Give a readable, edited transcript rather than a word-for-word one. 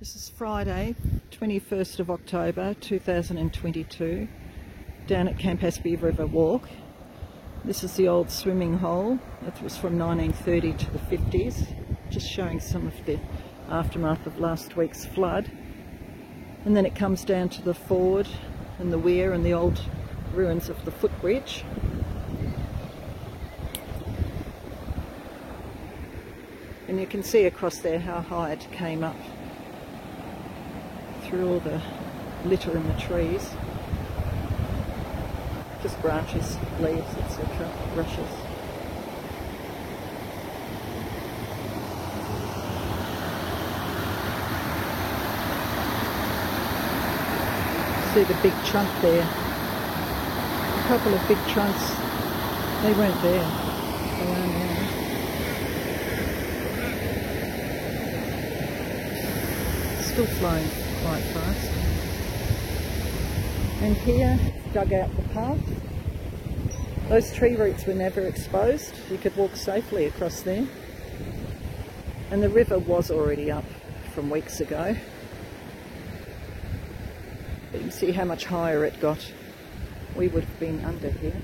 This is Friday, 21st of October 2022, down at Campaspe River Walk. This is the old swimming hole. That was from 1930 to the 50s, just showing some of the aftermath of last week's flood. And then it comes down to the ford and the weir and the old ruins of the footbridge. And you can see across there how high it came up through all the litter in the trees. Just branches, leaves, etc., rushes. See the big trunk there. A couple of big trunks. They weren't there. They are now. Still flowing quite fast. And here, dug out the path. Those tree roots were never exposed. You could walk safely across there. And the river was already up from weeks ago. But you can see how much higher it got. We would have been under here.